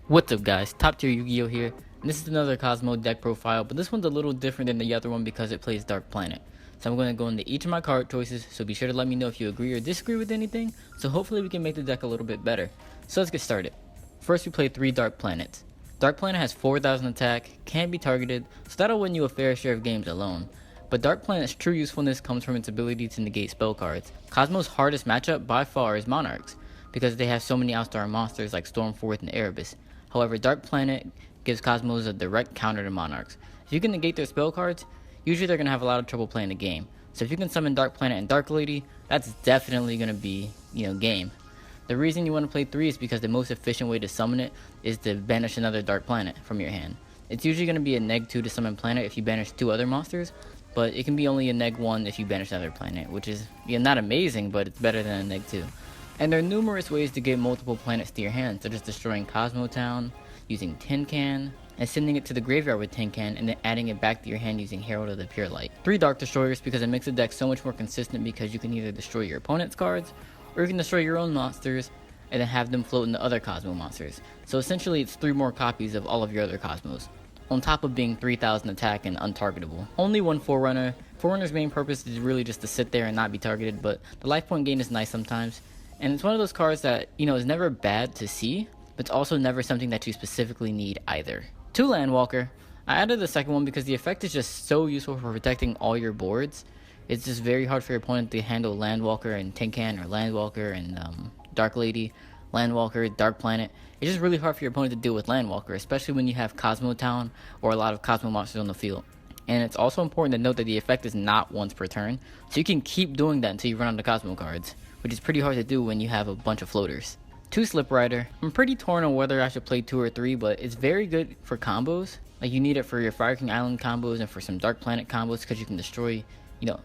What's up guys, TopTierYugioh here, and this is another Kozmo deck profile, but this one's a little different than the other one because it plays Dark Planet. So I'm going to go into each of my card choices, so be sure to let me know if you agree or disagree with anything, so hopefully we can make the deck a little bit better. So let's get started. First we play 3 Dark Planets. Dark Planet has 4,000 attack, can't be targeted, so that'll win you a fair share of games alone. But Dark Planet's true usefulness comes from its ability to negate spell cards. Kozmo's hardest matchup by far is Monarchs, because they have so many outstar monsters like Stormforth and Erebus. However, Dark Planet gives Kozmos a direct counter to Monarchs. If you can negate their spell cards, usually they're going to have a lot of trouble playing the game. So if you can summon Dark Planet and Dark Lady, that's definitely going to be, game. The reason you want to play 3 is because the most efficient way to summon it is to banish another Dark Planet from your hand. It's usually going to be a neg 2 to summon planet if you banish 2 other monsters, but it can be only a neg 1 if you banish another planet, which is not amazing, but it's better than a neg 2. And there are numerous ways to get multiple planets to your hand, such as destroying Kozmo Town, using Tincan, and sending it to the graveyard with Tincan, and then adding it back to your hand using Herald of the Pure Light. 3 Dark Destroyers because it makes the deck so much more consistent because you can either destroy your opponent's cards, or you can destroy your own monsters, and then have them float into other Kozmo monsters. So essentially it's 3 more copies of all of your other Kozmos, on top of being 3,000 attack and untargetable. Only one Forerunner. Forerunner's main purpose is really just to sit there and not be targeted, but the life point gain is nice sometimes. And it's one of those cards that, is never bad to see, but it's also never something that you specifically need either. 2 Landwalker. I added the second one because the effect is just so useful for protecting all your boards. It's just very hard for your opponent to handle Landwalker and Tincan, or Landwalker and Dark Lady, Landwalker, Dark Planet. It's just really hard for your opponent to deal with Landwalker, especially when you have Kozmo Town or a lot of Kozmo monsters on the field. And it's also important to note that the effect is not once per turn, so you can keep doing that until you run out of Kozmo cards, which is pretty hard to do when you have a bunch of floaters. 2 SLIPRIDER. I'm pretty torn on whether I should play 2 or 3, but it's very good for combos. Like, you need it for your Fire King Island combos and for some Dark Planet combos because you can destroy,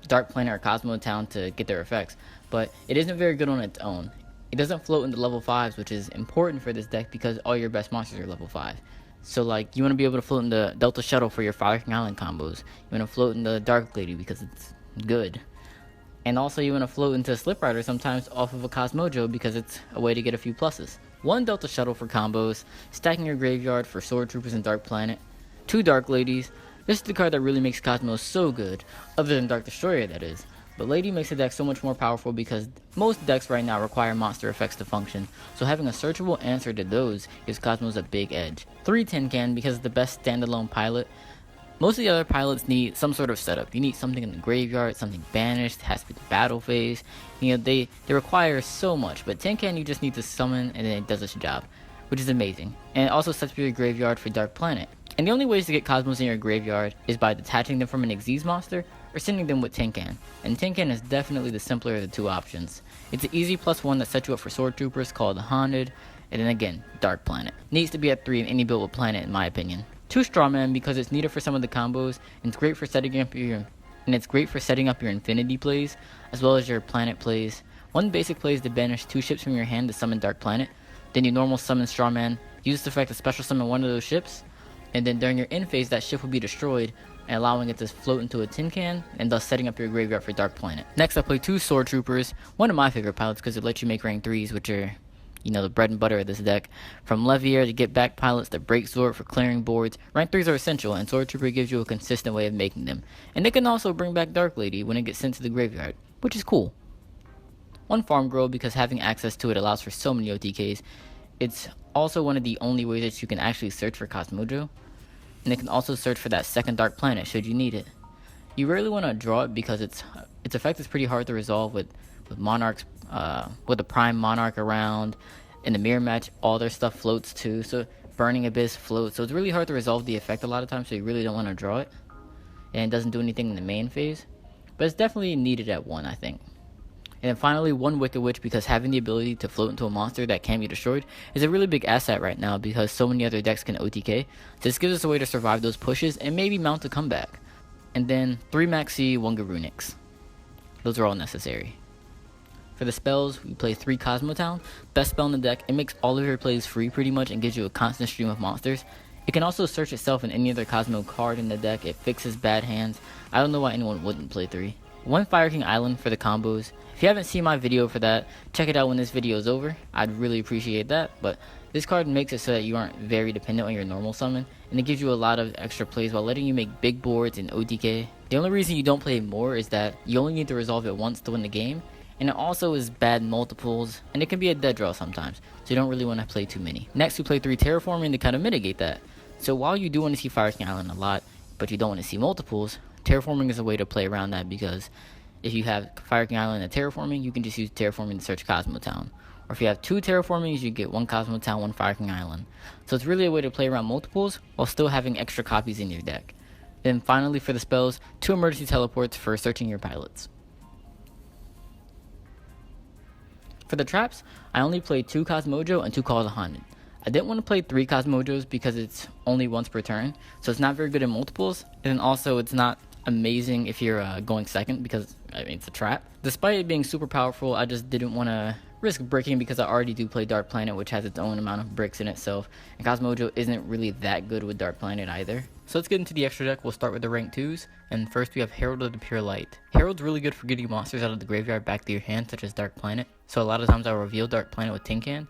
Dark Planet or Kozmo Town to get their effects. But it isn't very good on its own. It doesn't float into level 5s, which is important for this deck because all your best monsters are level 5. So, like, you want to be able to float into Delta Shuttle for your Fire King Island combos. You want to float into Dark Lady because it's good. And also you want to float into SLIPRIDER sometimes off of a Kozmojo because it's a way to get a few pluses. 1 Delta Shuttle for combos, stacking your graveyard for SWORDTROOPERS and Dark Planet. 2 Dark Ladies. This is the card that really makes Kozmo so good, other than Dark Destroyer that is. But Lady makes the deck so much more powerful because most decks right now require monster effects to function, so having a searchable answer to those gives Kozmos a big edge. 3 Tincan because it's the best standalone pilot. Most of the other pilots need some sort of setup. You need something in the graveyard, something banished, it has to be the battle phase. They require so much, but Tincan you just need to summon and then it does its job, which is amazing. And it also sets up your graveyard for Dark Planet. And the only ways to get Kozmos in your graveyard is by detaching them from an Xyz monster or sending them with Tincan. And Tincan is definitely the simpler of the 2 options. It's an easy +1 that sets you up for SWORDTROOPERS called the Haunted, and then again, Dark Planet. Needs to be at 3 in any build with Planet in my opinion. 2 Strawman because it's needed for some of the combos, and it's great for setting up your Infinity plays, as well as your Planet plays. 1 basic play is to banish 2 ships from your hand to summon Dark Planet. Then you normal summon Strawman, use the effect to special summon 1 of those ships, and then during your end phase that ship will be destroyed, and allowing it to float into a tin can, and thus setting up your graveyard for Dark Planet. Next I play 2 SWORDTROOPERS, one of my favorite pilots because it lets you make rank 3s, which are the bread and butter of this deck. From LEVIAIR to get back pilots to break Zord for clearing boards, rank 3s are essential, and SWORDTROOPER gives you a consistent way of making them. And it can also bring back Dark Lady when it gets sent to the graveyard, which is cool. 1 FARMGIRL because having access to it allows for so many OTKs. It's also one of the only ways that you can actually search for Kozmojo, and it can also search for that second Dark Planet should you need it. You rarely want to draw it because its effect is pretty hard to resolve with Monarchs, with a Prime Monarch around. In the mirror match, all their stuff floats too, so Burning Abyss floats, so it's really hard to resolve the effect a lot of times, so you really don't want to draw it. And it doesn't do anything in the main phase, but it's definitely needed at 1, I think. And then finally, 1 Wicked Witch because having the ability to float into a monster that can't be destroyed is a really big asset right now because so many other decks can OTK. So this gives us a way to survive those pushes and maybe mount a comeback. And then 3 Maxi, 1 Garunix. Those are all necessary. For the spells, we play 3 Kozmo Town. Best spell in the deck, it makes all of your plays free pretty much and gives you a constant stream of monsters. It can also search itself in any other Kozmo card in the deck. It fixes bad hands. I don't know why anyone wouldn't play 3. 1 Fire King Island for the combos. If you haven't seen my video for that, check it out when this video is over. I'd really appreciate that. But this card makes it so that you aren't very dependent on your normal summon, and it gives you a lot of extra plays while letting you make big boards in OTK. The only reason you don't play more is that you only need to resolve it once to win the game, and it also is bad multiples, and it can be a dead draw sometimes, so you don't really want to play too many. Next, we play 3 Terraforming to kind of mitigate that. So while you do want to see Fire King Island a lot, but you don't want to see multiples, Terraforming is a way to play around that, because if you have Fire King Island and Terraforming, you can just use Terraforming to search Kozmo Town. Or if you have 2 Terraformings, you get 1 Kozmo Town, 1 Fire King Island. So it's really a way to play around multiples while still having extra copies in your deck. Then finally for the spells, 2 emergency teleports for searching your pilots. For the traps, I only played 2 Kozmojo and 2 Call of the Haunted. I didn't want to play 3 Kozmojos because it's only once per turn, so it's not very good in multiples, and also it's not amazing if you're going second because it's a trap. Despite it being super powerful, I just didn't want to risk bricking because I already do play Dark Planet, which has its own amount of bricks in itself, and Kozmojo isn't really that good with Dark Planet either. So let's get into the extra deck. We'll start with the rank 2s, and first we have Herald of the Pure Light. Herald's really good for getting monsters out of the graveyard back to your hand, such as Dark Planet. So a lot of times I'll reveal Dark Planet with Tincan,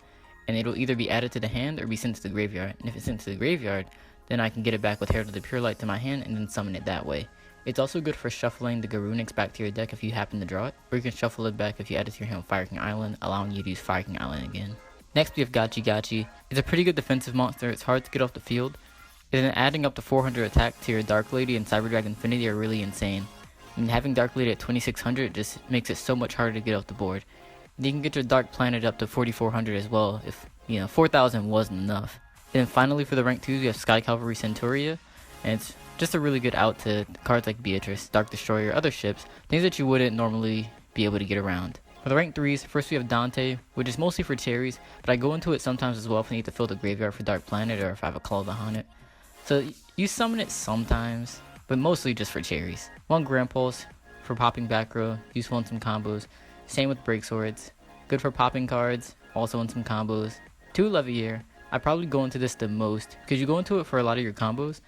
and it'll either be added to the hand or be sent to the graveyard. And if it's sent to the graveyard, then I can get it back with Herald of the Pure Light to my hand and then summon it that way. It's also good for shuffling the Garunix back to your deck if you happen to draw it, or you can shuffle it back if you add it to your hand with Fire King Island, allowing you to use Fire King Island again. Next we have Gachi. It's a pretty good defensive monster. It's hard to get off the field, and then adding up to 400 attack to your Dark Lady and Cyber Dragon Infinity are really insane. And having Dark Lady at 2600 just makes it so much harder to get off the board. And you can get your Dark Planet up to 4400 as well if 4000 wasn't enough. Then finally for the rank 2s we have Sky Cavalry Centuria, and it's just a really good out to cards like Beatrice, Dark Destroyer, other ships, things that you wouldn't normally be able to get around. For the rank 3s, first we have Dante, which is mostly for cherries, but I go into it sometimes as well if I need to fill the graveyard for Dark Planet or if I have a Call of the Haunted. So you summon it sometimes, but mostly just for cherries. 1 Grand Pulse for popping back row, useful in some combos. Same with Break Swords, good for popping cards, also in some combos. 2 LEVIAIR, I probably go into this the most, because you go into it for a lot of your combos,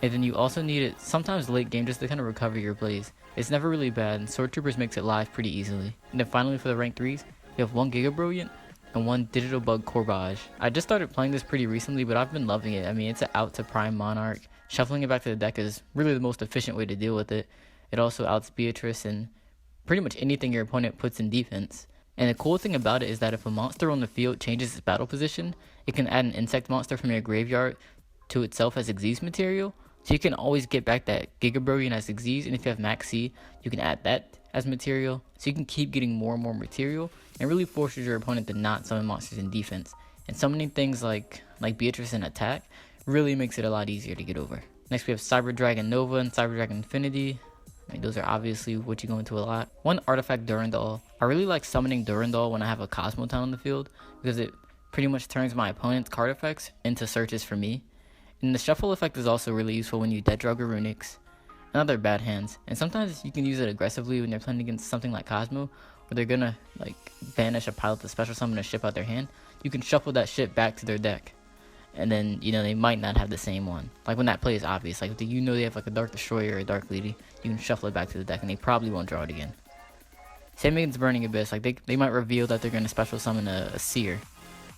and then you also need it sometimes late game just to kind of recover your plays. It's never really bad, and SWORDTROOPERS makes it live pretty easily. And then finally for the rank 3s, we have 1 GIGA-BRILLIANTE and 1 Digital Bug CORERAGE. I just started playing this pretty recently, but I've been loving it. I mean, it's an out to Prime Monarch. Shuffling it back to the deck is really the most efficient way to deal with it. It also outs Beatrice and pretty much anything your opponent puts in defense. And the cool thing about it is that if a monster on the field changes its battle position, it can add an insect monster from your graveyard to itself as Xyz material. So you can always get back that GIGA-BRILLIANTE as Xyz, and if you have Max C, you can add that as material. So you can keep getting more and more material, and really forces your opponent to not summon monsters in defense. And summoning things like Beatrice in attack really makes it a lot easier to get over. Next we have Cyber Dragon Nova and Cyber Dragon Infinity. I mean, those are obviously what you go into a lot. 1 Artifact Durandal. I really like summoning Durandal when I have a Kozmo Town on the field, because it pretty much turns my opponent's card effects into searches for me. And the shuffle effect is also really useful when you dead draw Garunix and other bad hands. And sometimes you can use it aggressively when you're playing against something like Kozmo, where they're gonna banish a pilot to special summon a ship out their hand. You can shuffle that ship back to their deck, and then they might not have the same one. Like when that play is obvious, like they have a Dark Destroyer or a Dark Lady, you can shuffle it back to the deck and they probably won't draw it again. Same against Burning Abyss, like they might reveal that they're gonna special summon a Seer,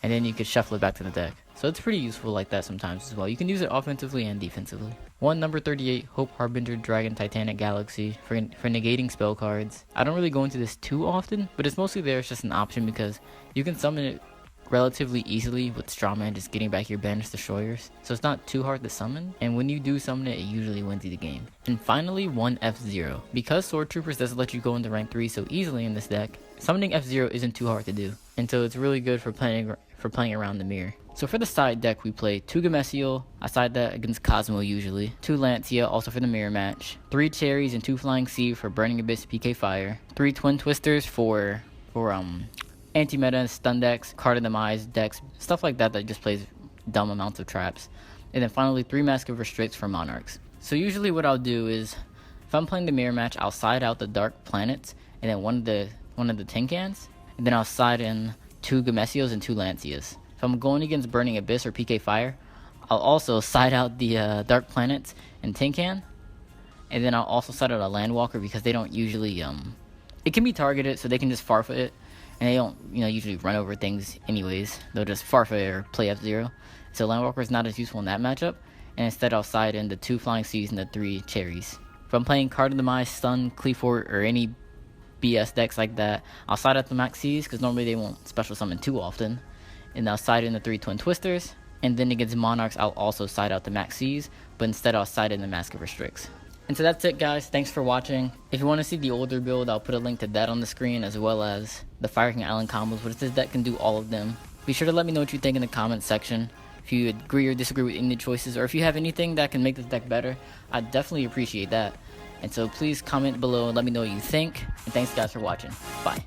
and then you could shuffle it back to the deck. So it's pretty useful like that sometimes as well. You can use it offensively and defensively. 1 number 38, Hope Harbinger Dragon Titanic Galaxy for negating spell cards. I don't really go into this too often, but it's mostly there as just an option because you can summon it relatively easily with Strawman just getting back your banished destroyers. So it's not too hard to summon, and when you do summon it, it usually wins you the game. And finally, 1 F-Zero. Because SWORDTROOPERS doesn't let you go into rank 3 so easily in this deck, summoning F-Zero isn't too hard to do. And so it's really good for playing around the mirror. So for the side deck, we play 2 Gameciel, I side that against Kozmo usually, 2 Lancea, also for the mirror match, 3 Cherries and 2 Flying Sea for Burning Abyss PK Fire, 3 Twin Twisters for anti-meta, stun decks, card of Demise decks, stuff like that just plays dumb amounts of traps, and then finally 3 Mask of Restricts for Monarchs. So usually what I'll do is, if I'm playing the mirror match, I'll side out the Dark Planets, and then one of the Tincans, and then I'll side in 2 Gameciels and 2 Lanceas. If I'm going against Burning Abyss or PK Fire, I'll also side out the Dark Planets and Tincan, And then I'll also side out a Landwalker because they don't usually, it can be targeted, so they can just Farfa it. And they don't, usually run over things anyways. They'll just Farfa it or play F0. So Landwalker is not as useful in that matchup. And instead I'll side in the 2 Flying Seas and the 3 Cherries. If I'm playing Card of Demise, Stun, Qliphort, or any BS decks like that, I'll side out the Max Seas because normally they won't special summon too often. And I'll side in the 3 Twin Twisters. And then against Monarchs, I'll also side out the Max Seas, but instead I'll side in the Mask of Restricts. And so that's it, guys. Thanks for watching. If you want to see the older build, I'll put a link to that on the screen, as well as the Fire King Island combos, but this deck can do all of them. Be sure to let me know what you think in the comments section. If you agree or disagree with any of the choices, or if you have anything that can make this deck better, I'd definitely appreciate that. And so please comment below and let me know what you think. And thanks, guys, for watching. Bye.